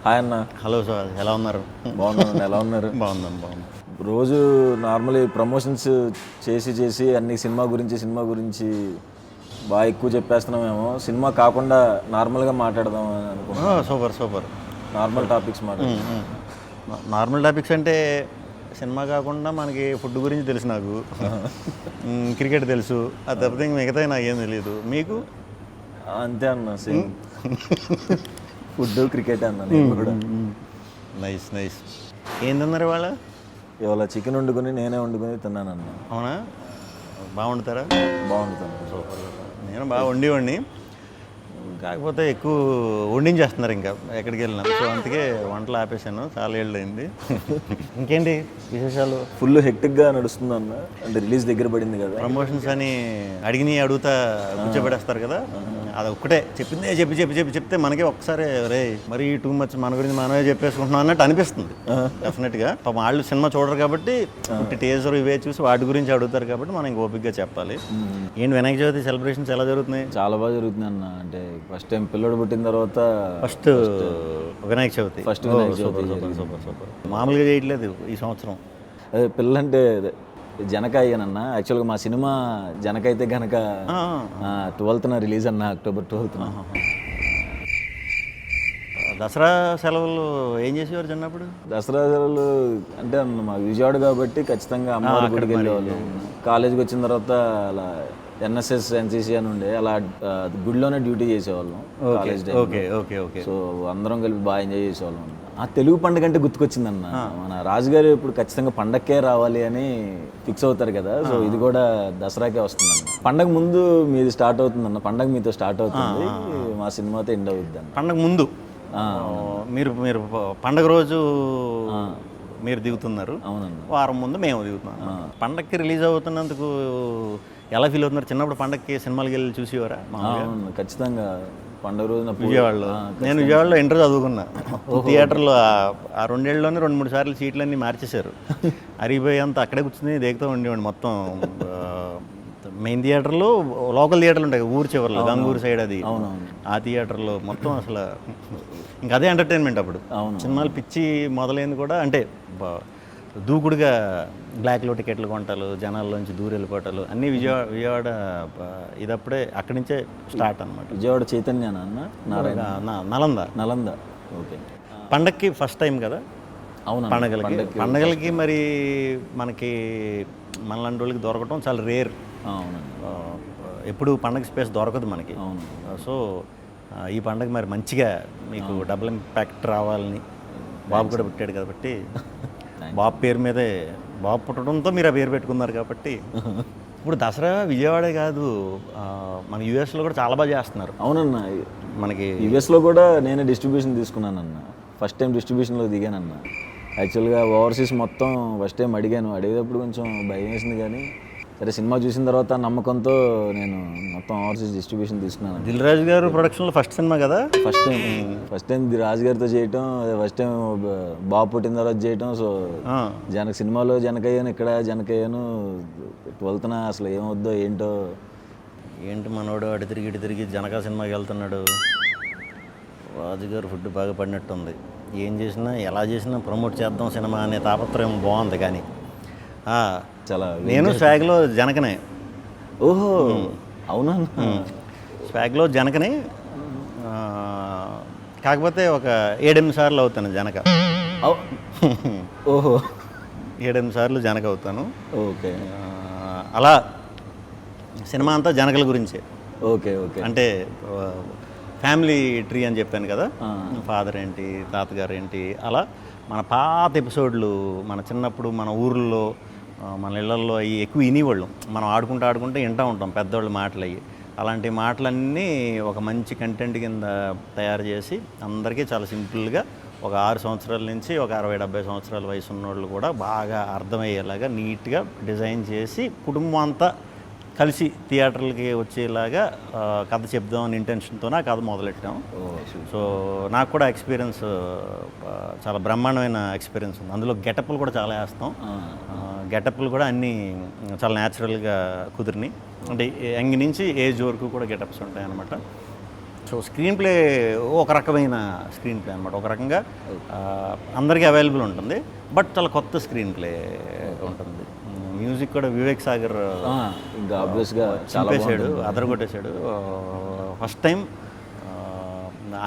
Hi అన్న. Hello sir, ఎలా ఉన్నారు? బాగున్నాను. ఎలా ఉన్నారు? బాగుంది. రోజు నార్మల్లీ ప్రమోషన్స్ చేసి అన్ని సినిమా గురించి బాగా ఎక్కువ చెప్పేస్తున్నామేమో. సినిమా కాకుండా నార్మల్గా మాట్లాడదాం అని అనుకుంటున్నాను. సూపర్. నార్మల్ టాపిక్స్ మాట్లాడదాం. నార్మల్ టాపిక్స్ అంటే సినిమా కాకుండా మనకి ఫుడ్ గురించి తెలుసు, నాకు క్రికెట్ తెలుసు, అది తప్పితే ఇంక మిగతా నాకేం తెలియదు. మీకు? అంతే అన్న, సేమ్. ఫుడ్ క్రికెట్ అన్న నేను కూడా. నైస్. ఏందన్నారు వాళ్ళ? ఇవాళ చికెన్ వండుకొని నేనే వండుకొని తిన్నానన్న. అవునా? బాగుండుతారా? బాగుంటుంది. సూపర్. నేను బాగా వండి కాకపోతే ఎక్కువ వండించేస్తున్నారు ఇంకా ఎక్కడికి వెళ్ళినా. సో అందుకే వంటలు ఆపేశాను, చాలా ఏళ్ళు అయింది. ఇంకేంటి విశేషాలు? ఫుల్ హెక్టిక్గా నడుస్తుంది అన్న. అంటే రిలీజ్ దగ్గర పడింది కదా, ప్రమోషన్స్ అని అడుగుతా కూర్చోబెడేస్తారు కదా, అది ఒక్కటే చెప్పిందే చెప్తే మనకే ఒక్కసారి రే మరి టూ మచ్ మన గురించి మనమే చెప్పేసుకుంటున్నాం అన్నట్టు అనిపిస్తుంది. డెఫినెట్గా పాపం వాళ్ళు సినిమా చూడరు కాబట్టి టీజర్ ఇవే చూసి వాటి గురించి అడుగుతారు కాబట్టి మనం ఇంక ఓపికగా చెప్పాలి. ఏంటి వినాయక చవితి సెలబ్రేషన్స్ ఎలా జరుగుతున్నాయి? చాలా బాగా జరుగుతుంది అన్న. అంటే ఫస్ట్ టైం పిల్లడు పుట్టిన తర్వాత ఫస్ట్ వినాయక చవితి. సూపర్. మామూలుగా చేయట్లేదు ఈ సంవత్సరం. అదే పిల్లంటే జనక అయ్యానన్న. యాక్చువల్గా మా సినిమా జనక అయితే కనుక 12th రిలీజ్ అన్న, October 12th. దసరా సెలవులు ఏం చేసేవారు చిన్నప్పుడు? దసరా సెలవులు అంటే మా విజయవాడ కాబట్టి ఖచ్చితంగా అమ్మవారి గుడికి వెళ్ళేవాళ్ళు. కాలేజీకి వచ్చిన తర్వాత అలా NSS NCC అని ఉండే, అలా గుడిలోనే డ్యూటీ చేసేవాళ్ళం కాలేజ్ టైం. ఓకే. సో అందరం కలిపి బాగా ఎంజాయ్ చేసేవాళ్ళం. ఆ తెలుగు పండుగ అంటే గుర్తుకొచ్చిందన్న. మన రాజుగారు ఇప్పుడు ఖచ్చితంగా పండగకే రావాలి అని ఫిక్స్ అవుతారు కదా. సో ఇది కూడా దసరాకే వస్తుందన్న. పండగ ముందు మీది స్టార్ట్ అవుతుందన్న. పండగ మీతో స్టార్ట్ అవుతుంది, మా సినిమాతో ఎండ్ అవుతుంది అన్న. పండగ ముందు మీరు పండగ రోజు మీరు దిగుతున్నారు. అవునన్న. వారం ముందు మేము దిగుతున్నాం. పండగకి రిలీజ్ అవుతున్నందుకు ఎలా ఫీల్ అవుతున్నారు? చిన్నప్పుడు పండగకి సినిమాలకి వెళ్ళి చూసేవారా? ఖచ్చితంగా పండుగ రోజున విజయవాడలో. నేను విజయవాడలో ఇంటర్ చదువుకున్నా. థియేటర్లో ఆ 2 ఏళ్ళలోనే 2-3 సార్లు సీట్లన్నీ మార్చేశారు. అరిగిపోయేంత అక్కడే కూర్చుని దేగుతూ ఉండేవాడిని. మొత్తం మెయిన్ థియేటర్లో లోకల్ థియేటర్లు ఉంటాయి ఊరు చివరిలో, గంగూరు సైడ్, అది ఆ థియేటర్లో మొత్తం అసలు ఇంకా అదే ఎంటర్టైన్మెంట్ అప్పుడు. సినిమాలు పిచ్చి మొదలైంది కూడా అంటే దూకుడుగా బ్లాక్లో టికెట్లు కొంటాలు, జనాల్లోంచి దూరం వెళ్ళిపోవటాలు అన్నీ విజయవాడ ఇదప్పుడే అక్కడి నుంచే స్టార్ట్ అనమాట. విజయవాడ చైతన్య అన్న, నలంద. ఓకే. పండగకి ఫస్ట్ టైం కదా. అవును. పండగలకి మరి మనకి మనలాంటి వాళ్ళకి దొరకటం చాలా రేర్. అవునండి. ఎప్పుడు పండగ స్పేస్ దొరకదు మనకి. అవును. సో ఈ పండగ మరి మంచిగా మీకు డబుల్ ఇంపాక్ట్ రావాలని బాబు కూడా పుట్టాడు కాబట్టి బాబు పేరు మీదే, బాబు పుట్టడంతో మీరు ఆ పేరు పెట్టుకున్నారు కాబట్టి ఇప్పుడు దసరా విజయవాడే కాదు, మన యూఎస్లో కూడా చాలా బాగా చేస్తున్నారు. అవునన్న. మనకి యూఎస్లో కూడా నేనే డిస్ట్రిబ్యూషన్ తీసుకున్నానన్న. ఫస్ట్ టైం డిస్ట్రిబ్యూషన్లో దిగానన్న. యాక్చువల్గా ఓవర్సీస్ మొత్తం ఫస్ట్ టైం అడిగేటప్పుడు కొంచెం భయం వేసింది, కానీ సరే సినిమా చూసిన తర్వాత నమ్మకంతో నేను మొత్తం ఓవర్సీస్ డిస్ట్రిబ్యూషన్ తీసుకున్నాను. దిల్ రాజు గారు ప్రొడక్షన్లో ఫస్ట్ సినిమా కదా. ఫస్ట్ టైం రాజు గారితో చేయటం, ఫస్ట్ టైం బాబు పుట్టిన తర్వాత చేయటం. సో సినిమాలో జనకయ్యాను, ఇక్కడ జనకయ్యాను. 12th అసలు ఏమవుద్దో ఏంటి మనోడు అటు తిరిగి జనక సినిమాకి వెళ్తున్నాడు. రాజుగారు ఫుడ్ బాగా పడినట్టుంది. ఏం చేసినా ఎలా చేసినా ప్రమోట్ చేద్దాం సినిమా అనే తాపత్రయం బాగుంది. కానీ చాలా నేను స్వాగ్లో జనకనే. ఓహో, అవునా? స్వాగ్లో జనకనే, కాకపోతే ఒక 7-8 సార్లు అవుతాను జనక. ఓహో, 7-8 సార్లు జనక అవుతాను. ఓకే. అలా సినిమా అంతా జనకల గురించే. ఓకే. అంటే ఫ్యామిలీ ట్రీ అని చెప్పాను కదా, ఫాదర్ ఏంటి, తాతగారు ఏంటి, అలా మన పాత ఎపిసోడ్లు, మన చిన్నప్పుడు మన ఊర్లో మన ఇళ్లల్లో అవి ఎక్కువ వినేవాళ్ళం. మనం ఆడుకుంటూ వింటూ ఉంటాం పెద్దవాళ్ళ మాటలు. అవి అలాంటి మాటలన్నీ ఒక మంచి కంటెంట్ కింద తయారు చేసి అందరికీ చాలా సింపుల్గా ఒక 6 సంవత్సరాల నుంచి ఒక 60-70 సంవత్సరాల వయసు ఉన్నోళ్ళు కూడా బాగా అర్థమయ్యేలాగా నీట్గా డిజైన్ చేసి కుటుంబం అంతా కలిసి థియేటర్లకి వచ్చేలాగా కథ చెప్దామని ఇంటెన్షన్తోనే ఆ కథ మొదలెట్టాం. సో నాకు కూడా ఎక్స్పీరియన్స్ చాలా బ్రహ్మాండమైన ఎక్స్పీరియన్స్ ఉంది. అందులో గెటప్లు కూడా చాలా వేస్తాం. గెటప్లు కూడా అన్నీ చాలా న్యాచురల్గా కుదిరినాయి. అంటే యంగ్ నుంచి ఏజ్ వరకు కూడా గెటప్స్ ఉంటాయి అన్నమాట. సో స్క్రీన్ ప్లే ఒక రకమైన స్క్రీన్ ప్లే అనమాట, ఒక రకంగా అందరికీ అవైలబుల్ ఉంటుంది, బట్ చాలా కొత్త స్క్రీన్ ప్లే ఉంటుంది. మ్యూజిక్ కూడా వివేక్ సాగర్ ఇంకా ఆబ్వియస్గా చంపేశాడు, అదరగొట్టేశాడు. ఫస్ట్ టైం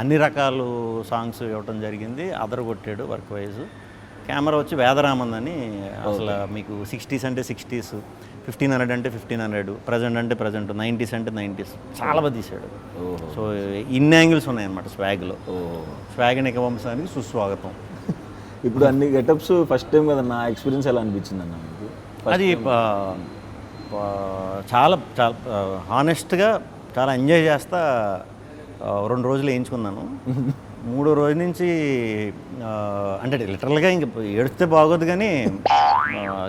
అన్ని రకాలు సాంగ్స్ ఇవ్వటం జరిగింది, అదరగొట్టాడు వర్క్ వైజ్. కెమెరా వచ్చి వేదరామన్ అని, అసలు మీకు 60s అంటే 60s, 1500 అంటే 1500, ప్రజెంట్ అంటే ప్రజెంట్, 90s అంటే 90s చాలా బాగా తీశాడు. సో ఇన్ని యాంగిల్స్ ఉన్నాయన్నమాట స్వాగ్లో. స్వాగ్ని వంశానికి సుస్వాగతం. ఇప్పుడు అన్ని గెటప్స్ ఫస్ట్ టైం కదా, నా ఎక్స్పీరియన్స్ ఎలా అనిపించింది అన్న మీకు? అది చాలా చాలా హానెస్ట్గా చాలా ఎంజాయ్ చేస్తా 2 రోజులు వేయించుకున్నాను. 3వ రోజు నుంచి అంటే లిటరల్గా ఇంక ఏడిస్తే బాగోదు, కానీ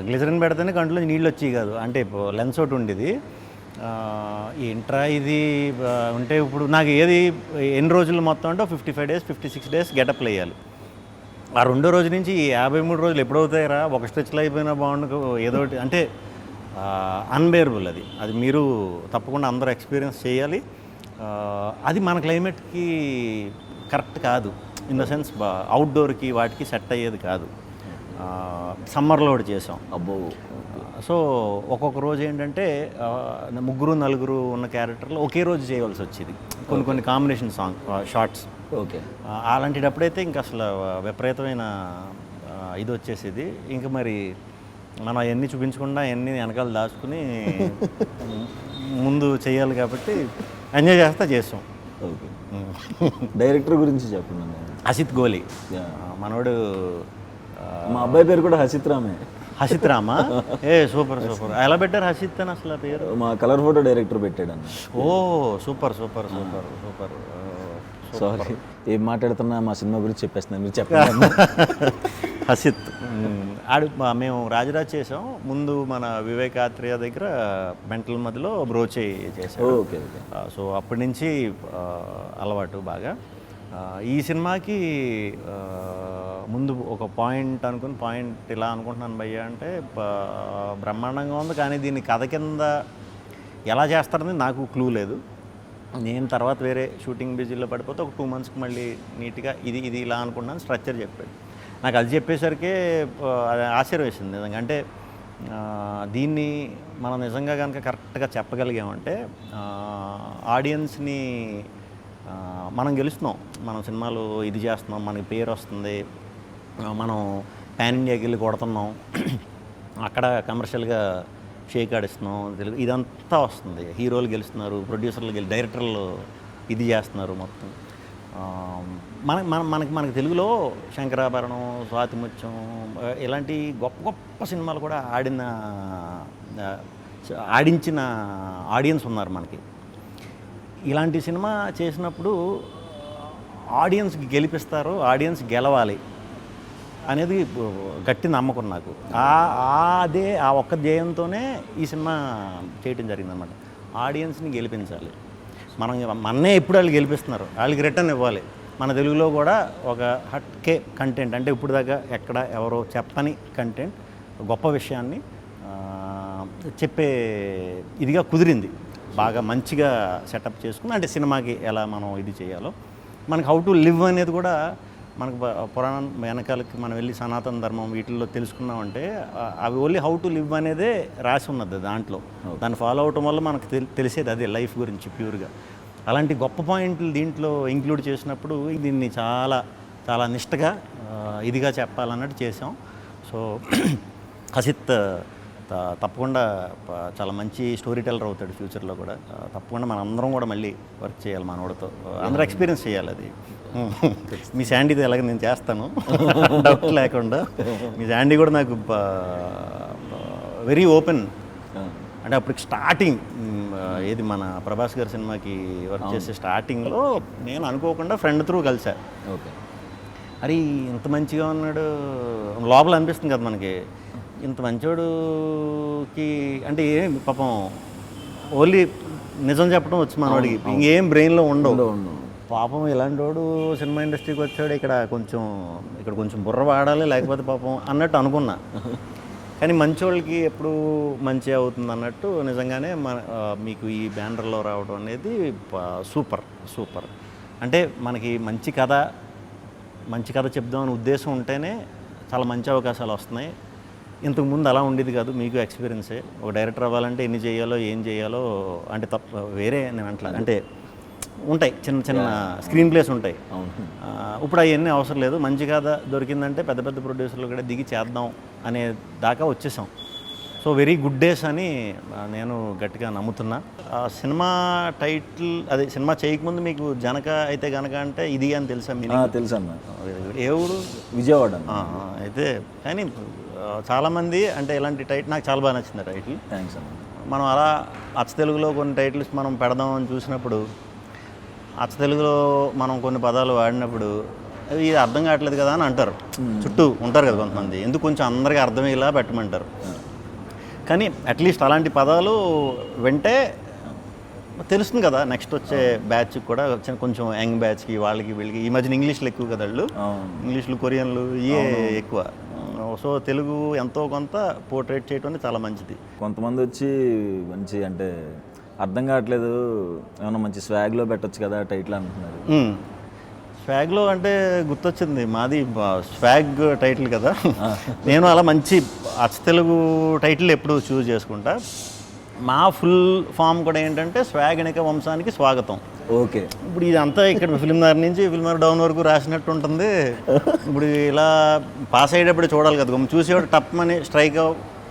గ్లిజరిన్ పెడితేనే కంట్లో నీళ్ళు వచ్చేవి కాదు. అంటే లెన్స్ ఒకటి ఉండేది, ఏంట్రా ఇది ఉంటే ఇప్పుడు నాకు ఏది ఎన్ని రోజులు మొత్తం అంటే 55 days 56 days గెటప్లు వేయాలి. ఆ 2వ రోజు నుంచి 53 రోజులు ఎప్పుడవుతాయిరా, ఒక స్ట్రెచ్లో అయిపోయినా బాగుండు ఏదో ఒకటి, అంటే అన్బేరబుల్. అది మీరు తప్పకుండా అందరూ ఎక్స్పీరియన్స్ చేయాలి. అది మన క్లైమేట్కి కరెక్ట్ కాదు, ఇన్ ద సెన్స్ అవుట్డోర్కి వాటికి సెట్ అయ్యేది కాదు. సమ్మర్లో ఒకటి చేసాం. అబ్బో. సో ఒక్కొక్క రోజు ఏంటంటే 3-4 ఉన్న క్యారెక్టర్లు ఒకే రోజు చేయవలసి వచ్చేది, కొన్ని కాంబినేషన్ షార్ట్స్. ఓకే. అలాంటిటప్పుడైతే ఇంక అసలు విపరీతమైన ఇది వచ్చేసేది. ఇంకా మరి మనం అవన్నీ చూపించకుండా అవన్నీ వెనకాల దాచుకుని ముందు చేయాలి కాబట్టి ఎంజాయ్ చేసాం. ఓకే. డైరెక్టర్ గురించి చెప్పండి. హసిత్ గోలి మనోడు. మా అబ్బాయి పేరు కూడా హసిత్ రామే. హసిత్ రామా? సూపర్. ఎలా పెట్టారు హసిత్ అని అసలు పేరు? మా కలర్ ఫోటో డైరెక్టర్ పెట్టాడు అన్న. ఓ సూపర్. సారీ, ఏం మాట్లాడుతున్నా మా సినిమా గురించి చెప్పేస్తున్నాను, మీరు చెప్పండి. హసిత్ మేము రాజరాజ్ చేసాం. ముందు మన వివేక్ ఆత్రేయ దగ్గర మెంటల్ మధ్యలో బ్రోచే చేసాం. ఓకే. సో అప్పటి నుంచి అలవాటు బాగా. ఈ సినిమాకి ముందు ఒక పాయింట్ ఇలా అనుకుంటున్నాను భయ్య అంటే, బ్రహ్మాండంగా ఉంది, కానీ దీన్ని కథ కింద ఎలా చేస్తారని నాకు క్లూ లేదు. నేను తర్వాత వేరే షూటింగ్ బిజీలో పడిపోతే ఒక 2 monthsకి మళ్ళీ నీట్గా ఇది ఇలా అనుకున్నాను, స్ట్రక్చర్ చెప్పాడు. నాకు అది చెప్పేసరికి ఆశ్చర్యం వేసింది నిజంగా. అంటే దీన్ని మనం నిజంగా కనుక కరెక్ట్గా చెప్పగలిగామంటే ఆడియన్స్ని మనం గెలుస్తున్నాం. మనం సినిమాలు ఇది చేస్తున్నాం, మనకి పేరు వస్తుంది, మనం పాన్ ఇండియాకి వెళ్ళి కొడుతున్నాం, అక్కడ కమర్షియల్గా షేక్ ఆడిస్తున్నాం, తెలుగు ఇదంతా వస్తుంది. హీరోలు గెలుస్తున్నారు, ప్రొడ్యూసర్లు డైరెక్టర్లు ఇది చేస్తున్నారు మొత్తం. మనకి తెలుగులో శంకరాభరణం, స్వాతిముత్యం ఇలాంటి గొప్ప సినిమాలు కూడా ఆడించిన ఆడియన్స్ ఉన్నారు మనకి. ఇలాంటి సినిమా చేసినప్పుడు ఆడియన్స్కి గెలిపిస్తారు, ఆడియన్స్ గెలవాలి అనేది గట్టి నమ్మకం నాకు. ఆ ఒక్క ధ్యేయంతోనే ఈ సినిమా చేయటం జరిగిందన్నమాట. ఆడియన్స్ని గెలిపించాలి. మన్నే ఎప్పుడు వాళ్ళు గెలిపిస్తున్నారు, వాళ్ళకి రిటర్న్ ఇవ్వాలి. మన తెలుగులో కూడా ఒక హట్కే కంటెంట్, అంటే ఇప్పుడు దాకా ఎక్కడ ఎవరో చెప్పని కంటెంట్, గొప్ప విషయాన్ని చెప్పే ఇదిగా కుదిరింది. బాగా మంచిగా సెటప్ చేసుకుని, అంటే సినిమాకి ఎలా మనం ఇది చేయాలో, మనకి హౌ టు లివ్ అనేది కూడా మనకు పురాణం వెనకాలకి మనం వెళ్ళి సనాతన ధర్మం వీటిల్లో తెలుసుకున్నామంటే అవి ఓన్లీ హౌ టు లివ్ అనేదే రాసి ఉన్నది దాంట్లో. దాన్ని ఫాలో అవటం వల్ల మనకు తెలిసేది అదే లైఫ్ గురించి ప్యూర్గా. అలాంటి గొప్ప పాయింట్లు దీంట్లో ఇంక్లూడ్ చేసినప్పుడు దీన్ని చాలా చాలా నిష్టగా ఇదిగా చెప్పాలన్నట్టు చేసాం. సో హసిత్ తప్పకుండా చాలా మంచి స్టోరీ టెల్లర్ అవుతాడు ఫ్యూచర్లో కూడా. తప్పకుండా మన అందరం కూడా మళ్ళీ వర్క్ చేయాలి, మనోడితో అందరూ ఎక్స్పీరియన్స్ చేయాలి అది. మీ శాండీతో ఎలాగ నేను చేస్తాను డౌట్ లేకుండా. మీ శాండీ కూడా నాకు వెరీ ఓపెన్. అంటే అప్పటికి స్టార్టింగ్ ఏది మన ప్రభాస్ గారి సినిమాకి వర్క్ చేసే స్టార్టింగ్లో నేను అనుకోకుండా ఫ్రెండ్ త్రూ కలిసా. ఓకే. అరే ఇంత మంచిగా ఉన్నాడు లోపల అనిపిస్తుంది కదా మనకి, ఇంత మంచోడుకి అంటే ఏం పాపం ఓన్లీ నిజం చెప్పడం వచ్చి మనవాడికి ఇంకేం బ్రెయిన్లో ఉండవు. పాపం ఇలాంటి వాడు సినిమా ఇండస్ట్రీకి వచ్చాడు, ఇక్కడ కొంచెం బుర్ర వాడాలి లేకపోతే పాపం అన్నట్టు అనుకున్నా. కానీ మంచోళ్ళకి ఎప్పుడు మంచి అవుతుంది అన్నట్టు నిజంగానే మీకు ఈ బ్యానర్లో రావడం అనేది సూపర్. అంటే మనకి మంచి కథ చెప్దామని ఉద్దేశం ఉంటేనే చాలా మంచి అవకాశాలు వస్తున్నాయి. ఇంతకుముందు అలా ఉండేది కాదు. మీకు ఎక్స్పీరియన్సే. ఒక డైరెక్టర్ అవ్వాలంటే ఎన్ని చేయాలో ఏం చేయాలో అంటే వేరే నేను అంటే ఉంటాయి చిన్న స్క్రీన్ ప్లేస్ ఉంటాయి. ఇప్పుడు అవన్నీ అవసరం లేదు. మంచి కథ దొరికిందంటే పెద్ద ప్రొడ్యూసర్లు కూడా దిగి చేద్దాం అనే దాకా వచ్చేసాం. సో వెరీ గుడ్ డేస్ అని నేను గట్టిగా నమ్ముతున్నా. సినిమా టైటిల్ అదే సినిమా చేయకముందు మీకు జనక అయితే గనక అంటే ఇది అని తెలుసా? తెలుసు అన్న. ఏ ఊరు? విజయవాడ. అయితే కానీ చాలామంది అంటే ఇలాంటి టైటిల్ నాకు చాలా బాగా నచ్చింది టైటిల్. థ్యాంక్స్ అన్న. మనం అలా అచ్చ తెలుగులో కొన్ని టైటిల్స్ మనం పెడదామని చూసినప్పుడు అచ్చ తెలుగులో మనం కొన్ని పదాలు వాడినప్పుడు ఇది అర్థం కావట్లేదు కదా అని అంటారు. చుట్టూ ఉంటారు కదా కొంతమంది, ఎందుకు కొంచెం అందరికీ అర్థమయ్యేలా పెట్టమంటారు. కానీ అట్లీస్ట్ అలాంటి పదాలు వింటే తెలుస్తుంది కదా నెక్స్ట్ వచ్చే బ్యాచ్ కూడా కొంచెం యంగ్ బ్యాచ్కి వాళ్ళకి వీళ్ళకి. ఈ మధ్యన ఇంగ్లీష్లు ఎక్కువ కదా వాళ్ళు, ఇంగ్లీష్లు కొరియన్లు ఇవే ఎక్కువ. సో తెలుగు ఎంతో కొంత పోర్ట్రేట్ చేయడం చాలా మంచిది. కొంతమంది వచ్చి మంచి అంటే అర్థం కావట్లేదు, ఏమన్నా మంచి స్వాగ్లో పెట్టచ్చు కదా టైటిల్ అంటున్నారు. స్వాగ్లో అంటే గుర్తొచ్చింది, మాది స్వాగ్ టైటిల్ కదా. నేను అలా మంచి అచ్చ తెలుగు టైటిల్ ఎప్పుడు చూస్ చేసుకుంటా. మా ఫుల్ ఫామ్ కూడా ఏంటంటే స్వాగనిక వంశానికి స్వాగతం. ఓకే. ఇప్పుడు ఇదంతా ఇక్కడ ఫిల్మ్నగర్ నుంచి ఫిల్మ్నగర్ డౌన్ వరకు రాసినట్టు ఉంటుంది. ఇప్పుడు ఇలా పాస్ అయ్యేటప్పుడు చూడాలి కదా, చూసేవాడు టప్మని స్ట్రైక్.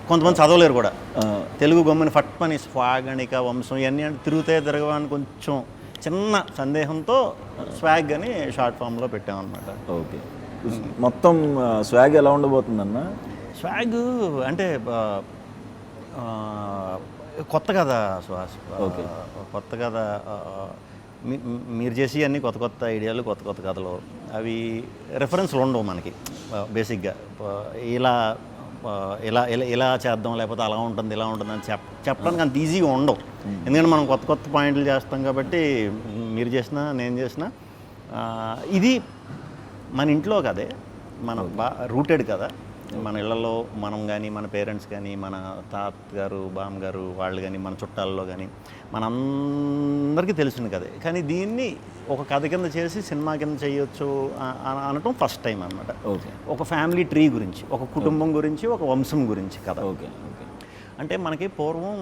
కొంతమంది చదవలేరు కూడా తెలుగు గమ్మని ఫట్మని స్వాగనిక వంశం ఇవన్నీ అంటే తిరగవని కొంచెం చిన్న సందేహంతో స్వాగ్ అని షార్ట్ ఫామ్లో పెట్టామన్నమాట. ఓకే. మొత్తం స్వాగ్ ఎలా ఉండబోతుందన్న? స్వాగ్ అంటే కొత్త కథ సుహాస్. ఓకే. కొత్త కథ మీరు చేసి అన్ని కొత్త ఐడియాలు, కొత్త కథలు. అవి రెఫరెన్స్లు ఉండవు మనకి బేసిక్గా. ఇలా చేద్దాం లేకపోతే అలా ఉంటుంది ఇలా ఉంటుంది అని చెప్పడానికి అంత ఈజీగా ఉండవు. ఎందుకంటే మనం కొత్త పాయింట్లు చేస్తాం కాబట్టి మీరు చేసినా నేను చేసినా ఇది మన ఇంట్లో కదే, మన రూటెడ్ కదా. మన ఇళ్లలో మనం కానీ మన పేరెంట్స్ కానీ మన తాతగారు బామ్మగారు వాళ్ళు కానీ మన చుట్టాల్లో కానీ మనందరికీ తెలిసింది కదే. కానీ దీన్ని ఒక కథ కింద చేసి సినిమా కింద చేయొచ్చు అనటం ఫస్ట్ టైం అనమాట. ఓకే. ఒక ఫ్యామిలీ ట్రీ గురించి, ఒక కుటుంబం గురించి, ఒక వంశం గురించి కథ. ఓకే. ఓకే. అంటే మనకి పూర్వం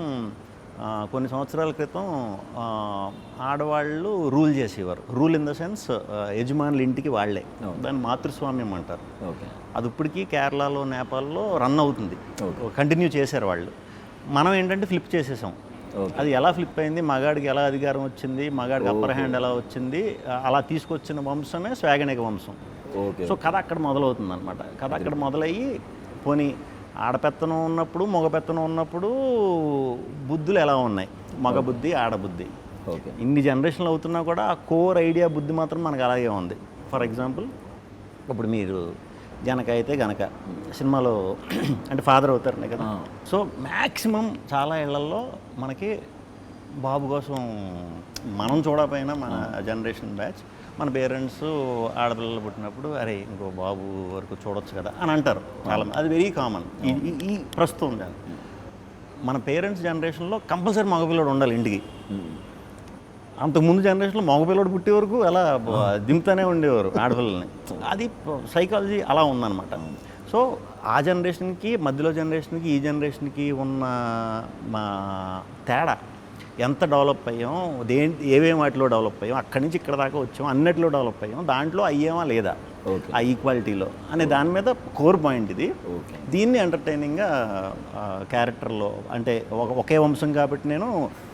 కొన్ని సంవత్సరాల క్రితం ఆడవాళ్ళు రూల్ చేసేవారు. రూల్ ఇన్ ద సెన్స్ యజమానుల ఇంటికి వాళ్ళే. దాన్ని మాతృస్వామ్యం అంటారు. ఓకే. అది ఇప్పటికీ కేరళలో నేపాల్లో రన్ అవుతుంది, కంటిన్యూ చేశారు వాళ్ళు. మనం ఏంటంటే ఫ్లిప్ చేసేసాం. అది ఎలా ఫ్లిప్ అయింది, మగాడికి ఎలా అధికారం వచ్చింది, మగాడికి అప్పర్ హ్యాండ్ ఎలా వచ్చింది, అలా తీసుకొచ్చిన వంశమే స్వాగనిక వంశం. సో కథ అక్కడ మొదలవుతుంది అనమాట. కథ అక్కడ మొదలయ్యి పోనీ ఆడపెత్తనం ఉన్నప్పుడు మగ పెత్తనం ఉన్నప్పుడు బుద్ధులు ఎలా ఉన్నాయి, మగ బుద్ధి ఆడబుద్ధి. ఇన్ని జనరేషన్లు అవుతున్నా కూడా ఆ కోర్ ఐడియా బుద్ధి మాత్రం మనకు అలాగే ఉంది. ఫర్ ఎగ్జాంపుల్ ఇప్పుడు మీరు జనక అయితే గనక సినిమాలో అంటే ఫాదర్ అవుతారనే కదా. సో మ్యాక్సిమం చాలా ఇళ్లల్లో మనకి బాబు కోసం మనం చూడకపోయినా మన జనరేషన్ బ్యాచ్ మన పేరెంట్స్ ఆడపిల్లలు పుట్టినప్పుడు అరే ఇంకో బాబు వరకు చూడొచ్చు కదా అని అంటారు చాలామంది. అది వెరీ కామన్ ఈ ప్రస్తుతం. మన పేరెంట్స్ జనరేషన్లో కంపల్సరీ మగపిల్లడు ఉండాలి ఇంటికి. అంతకుముందు జనరేషన్లో మగపిల్లడు పుట్టే వరకు అలా దింపుతూనే ఉండేవారు ఆడపిల్లల్ని. అది సైకాలజీ అలా ఉందన్నమాట. సో ఆ జనరేషన్కి మధ్యలో జనరేషన్కి ఈ జనరేషన్కి ఉన్న మా తేడా ఎంత డెవలప్ అయ్యాం, ఏమేమి వాటిలో డెవలప్ అయ్యాం, అక్కడి నుంచి ఇక్కడ దాకా వచ్చాం, అన్నిటిలో డెవలప్ అయ్యాం, దాంట్లో అయ్యామా లేదా ఆ ఈక్వాలిటీలో అనే దాని మీద కోర్ పాయింట్ ఇది. దీన్ని ఎంటర్టైనింగ్గా క్యారెక్టర్లో అంటే ఒకే వంశం కాబట్టి నేను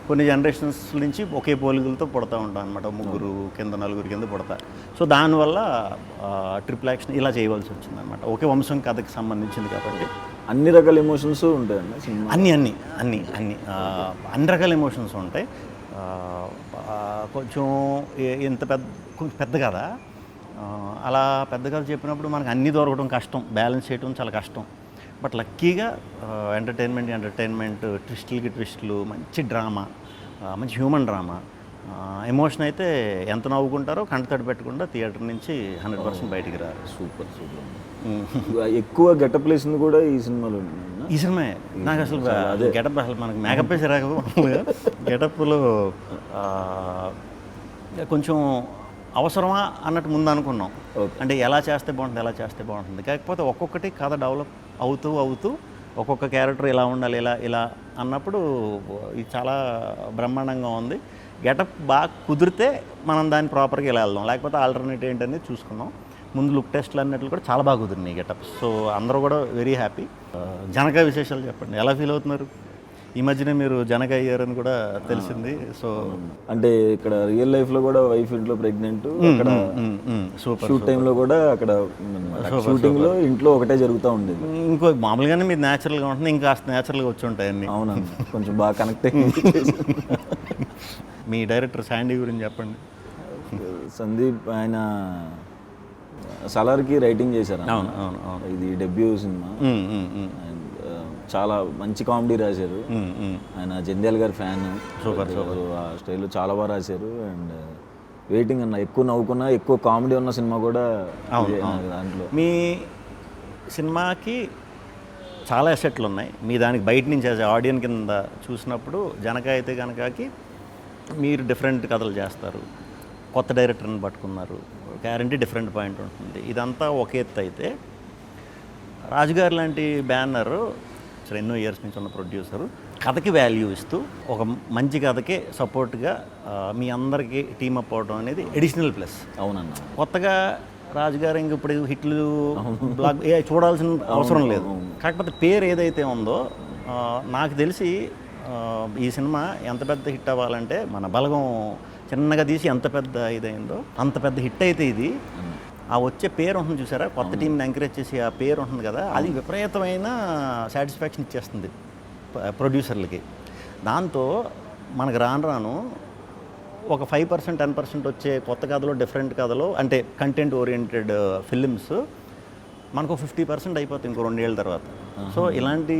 కొన్ని జనరేషన్స్ నుంచి ఒకే పోలికలతో పుడతా ఉంటాను అనమాట. ముగ్గురు కింద నలుగురు కింద పుడతా. సో దానివల్ల ట్రిపుల్ యాక్షన్ ఇలా చేయవలసి వచ్చింది అనమాట. ఒకే వంశం కథకి సంబంధించింది కాబట్టి అన్ని రకాల ఎమోషన్స్ ఉంటాయండి. అన్ని రకాల ఎమోషన్స్ ఉంటాయి. కొంచెం ఇంత పెద్ద కదా, అలా పెద్ద కథ చెప్పినప్పుడు మనకు అన్నీ దొరకడం కష్టం, బ్యాలెన్స్ చేయడం చాలా కష్టం. బట్ లక్కీగా ఎంటర్టైన్మెంట్ ట్విస్టులు, మంచి డ్రామా, మంచి హ్యూమన్ డ్రామా, ఎమోషన్ అయితే ఎంత నవ్వుకుంటారో కంటతడి పెట్టకుండా థియేటర్ నుంచి 100% బయటికి రారు. సూపర్ ఎక్కువ గెటప్ వేసింది కూడా ఈ సినిమాలో ఉందా? ఈ సినిమా నాకు అసలు గెటప్ అసలు మనకు మేకప్ వేసి రాక గెటప్లో కొంచెం అవసరమా అన్నట్టు ముందు అనుకున్నాం. అంటే ఎలా చేస్తే బాగుంటుంది కాకపోతే ఒక్కొక్కటి కథ డెవలప్ అవుతూ ఒక్కొక్క క్యారెక్టర్ ఇలా ఉండాలి ఇలా అన్నప్పుడు ఇది చాలా బ్రహ్మాండంగా ఉంది. గెటప్ బాగా కుదిరితే మనం దాన్ని ప్రాపర్గా ఇలా వెళ్దాం, లేకపోతే ఆల్టర్నేట్ ఏంటనేది చూసుకున్నాం. ముందు లుక్ టెస్ట్లు అన్నట్లు కూడా చాలా బాగా కుదిరినాయి గెటప్. సో అందరూ కూడా వెరీ హ్యాపీ. జనక విశేషాలు చెప్పండి, ఎలా ఫీల్ అవుతున్నారు? ఈ మధ్యనే మీరు జనక అయ్యారని కూడా తెలిసింది. సో అంటే ఇక్కడ రియల్ లైఫ్లో కూడా వైఫ్ ఇంట్లో ప్రెగ్నెంట్, అక్కడ షూట్ టైంలో కూడా అక్కడ షూటింగ్లో ఇంట్లో ఒకటే జరుగుతూ ఉండేది. ఇంకో మామూలుగానే మీరు న్యాచురల్గా ఉంటుంది, ఇంకా న్యాచురల్గా వచ్చి ఉంటాయి అన్నీ. అవునన్నా, కొంచెం బాగా కనెక్ట్ అయ్యి. మీ డైరెక్టర్ శాండీ గురించి చెప్పండి. సందీప్ ఆయన సలార్కి రైటింగ్ చేశారు. అవును. ఇది డెబ్యూ సినిమా. అండ్ చాలా మంచి కామెడీ రాశారు. ఆయన జంధ్యాల గారి ఫ్యాన్. సూపర్. ఆ స్టైల్లో చాలా బాగా రాశారు. అండ్ వెయిటింగ్ అన్న, ఎక్కువ నవ్వుకున్నా, ఎక్కువ కామెడీ ఉన్న సినిమా కూడా దాంట్లో. మీ సినిమాకి చాలా ఎసెట్లు ఉన్నాయి. మీ దానికి బయట నుంచి యాజ్ ఆడియన్స్ కింద చూసినప్పుడు జనక అయితే కనుకకి మీరు డిఫరెంట్ కథలు చేస్తారు, కొత్త డైరెక్టర్ని పట్టుకున్నారు, గ్యారంటీ డిఫరెంట్ పాయింట్ ఉంటుంది. ఇదంతా ఒక ఎత్తు అయితే రాజుగారు లాంటి బ్యానర్ అసలు ఎన్నో ఇయర్స్ నుంచి ఉన్న ప్రొడ్యూసరు కథకి వాల్యూ ఇస్తూ ఒక మంచి కథకే సపోర్ట్గా మీ అందరికీ టీమప్ అవడం అనేది ఎడిషనల్ ప్లస్. అవునన్నా, కొత్తగా రాజుగారు ఇంక ఇప్పుడు హిట్లు బ్లాక్ చూడాల్సిన అవసరం లేదు. కాకపోతే పేరు ఏదైతే ఉందో నాకు తెలిసి ఈ సినిమా ఎంత పెద్ద హిట్ అవ్వాలంటే మన బలగం చిన్నగా తీసి ఎంత పెద్ద ఇదైందో అంత పెద్ద హిట్ అయితే ఇది ఆ వచ్చే పేరు ఉంటుంది చూసారా, కొత్త టీంని ఎంకరేజ్ చేసి ఆ పేరు ఉంటుంది కదా, అది విపరీతమైన సాటిస్ఫాక్షన్ ఇచ్చేస్తుంది ప్రొడ్యూసర్లకి. దాంతో మనకు రాను ఒక 5% 10% వచ్చే కొత్త కథలో, డిఫరెంట్ కథలో, అంటే కంటెంట్ ఓరియంటెడ్ ఫిలిమ్స్ మనకు 50% అయిపోతుంది ఇంకో 2 ఏళ్ళ తర్వాత. సో ఇలాంటి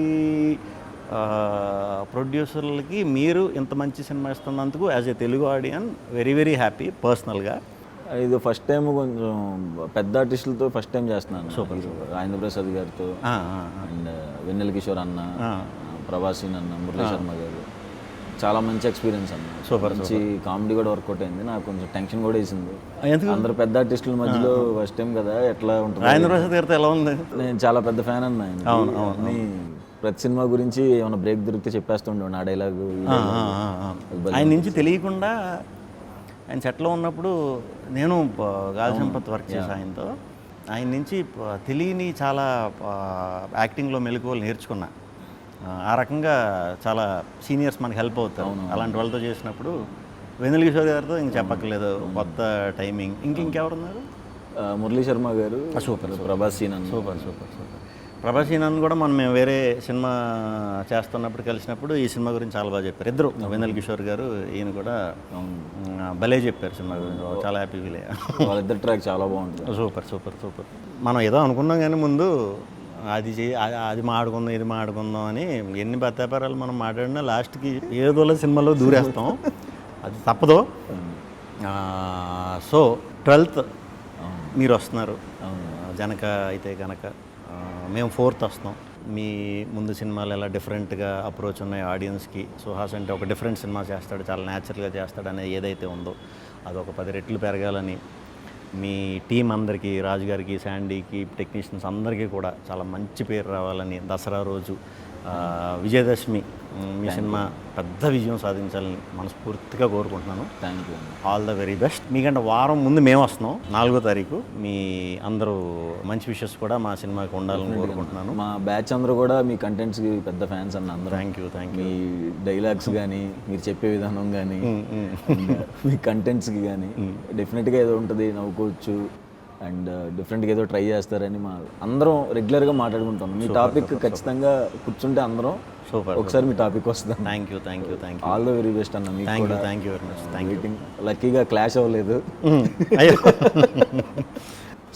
ప్రొడ్యూసర్లకి మీరు ఇంత మంచి సినిమా ఇస్తున్నందుకు as a Telugu audience very very happy పర్సనల్గా. ఇది ఫస్ట్ టైం కొంచెం పెద్ద ఆర్టిస్టులతో ఫస్ట్ టైం చేస్తున్నాను. సూపర్. రాజేంద్ర ప్రసాద్ గారితో అండ్ వెన్నెల కిషోర్ అన్న, ప్రభాసీన్ అన్న, మురళీ శర్మ గారు, చాలా మంచి ఎక్స్పీరియన్స్ అన్న. సూపర్. మంచి కామెడీ కూడా వర్కౌట్ అయింది. నాకు కొంచెం టెన్షన్ కూడా వేసింది, అందరు పెద్ద ఆర్టిస్టుల మధ్యలో ఫస్ట్ టైం కదా, ఎట్లా ఉంటుంది. రాజేంద్ర ప్రసాద్ గారితో ఎలా ఉంది? నేను చాలా పెద్ద ఫ్యాన్ అన్న ఆయన. ప్రతి సినిమా గురించి ఏమైనా బ్రేక్ దొరికితే చెప్పేస్తుండే ఆ డైలాగు. ఆయన నుంచి తెలియకుండా ఆయన సెట్లో ఉన్నప్పుడు నేను గాలి సంపత్ వర్క్ చేసి ఆయనతో, ఆయన నుంచి తెలియని చాలా యాక్టింగ్లో మెలకువలు నేర్చుకున్నా. ఆ రకంగా చాలా సీనియర్స్ మనకి హెల్ప్ అవుతారు. అలాంటి వాళ్ళతో చేసినప్పుడు వెన్నెల కిషోర్ గారితో ఇంక చెప్పక్కర్లేదు, కొత్త టైమింగ్. ఇంకెవరున్నారు? మురళీ శర్మ గారు. సూపర్. ప్రభాసీన్ అన్న. సూపర్. ప్రభాసీన్ అన్న కూడా మేము వేరే సినిమా చేస్తున్నప్పుడు కలిసినప్పుడు ఈ సినిమా గురించి చాలా బాగా చెప్పారు. ఇద్దరు, వెన్నెల కిషోర్ గారు ఈయన కూడా భలే చెప్పారు సినిమా గురించి. చాలా హ్యాపీ ఫీల్ అయ్యా. వాళ్ళిద్దరు ట్రాక్ చాలా బాగుంటుంది. సూపర్. మనం ఏదో అనుకున్నాం కానీ ముందు అది మాడుకుందాం ఇది మాడుకుందాం అని ఎన్ని బత్తాపారాలు మనం మాట్లాడినా లాస్ట్కి ఏదోలా సినిమాలో దూరేస్తాం. అది తప్పదు. సో 12th మీరు వస్తున్నారు. జనక అయితే కనుక మేము 4th వస్తాం. మీ ముందు సినిమాలు ఎలా డిఫరెంట్గా అప్రోచ్ ఉన్నాయి ఆడియన్స్కి. సుహాస్ అంటే ఒక డిఫరెంట్ సినిమా చేస్తాడు, చాలా న్యాచురల్గా చేస్తాడు అనేది ఏదైతే ఉందో అదొక 10 రెట్లు పెరగాలని మీ టీం అందరికీ, రాజుగారికి, శాండీకి, టెక్నీషియన్స్ అందరికీ కూడా చాలా మంచి పేరు రావాలని, దసరా రోజు విజయదశమి మీ సినిమా పెద్ద విజయం సాధించాలని మనస్ఫూర్తిగా కోరుకుంటున్నాను. Thank you. All the very best. మీకంటే వారం ముందు మేము వస్తున్నాం, 4వ తారీఖు. మీ అందరూ మంచి విషెస్ కూడా మా సినిమాకి ఉండాలని కోరుకుంటున్నాను. మా బ్యాచ్ అందరూ కూడా మీ కంటెంట్స్కి పెద్ద ఫ్యాన్స్ అన్న అందరూ. Thank you. మీ డైలాగ్స్ కానీ, మీరు చెప్పే విధానం కానీ, మీ కంటెంట్స్కి కానీ డెఫినెట్గా ఏదో ఉంటుంది, నవ్వుకోవచ్చు. అండ్ డిఫరెంట్గా ఏదో ట్రై చేస్తారని మా అందరం రెగ్యులర్గా మాట్లాడుకుంటాం. మీ టాపిక్ ఖచ్చితంగా కూర్చుంటే అందరం ఒకసారి మీ టాపిక్ వస్తుంది. Thank you. All the very best అన్న. మీకు కూడా thank you very much. Waiting. లక్కీగా క్లాష్ అవ్వలేదు.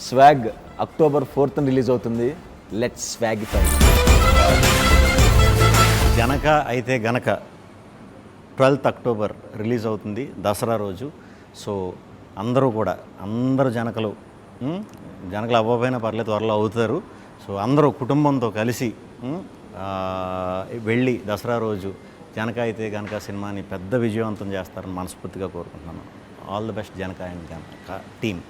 స్వాగ్ October 4th రిలీజ్ అవుతుంది. లెట్స్ స్వాగిఫై. జనక అయితే గనక 12th అక్టోబర్ రిలీజ్ అవుతుంది దసరా రోజు. సో అందరూ జనకలు అవ్వకపోయినా పర్లేదు, త్వరలో అవుతారు. సో అందరూ కుటుంబంతో కలిసి వెళ్ళి దసరా రోజు జనక అయితే కనుక సినిమాని పెద్ద విజయవంతం చేస్తారని మనస్ఫూర్తిగా కోరుకుంటున్నాను. All the best Janaka and Janaka team.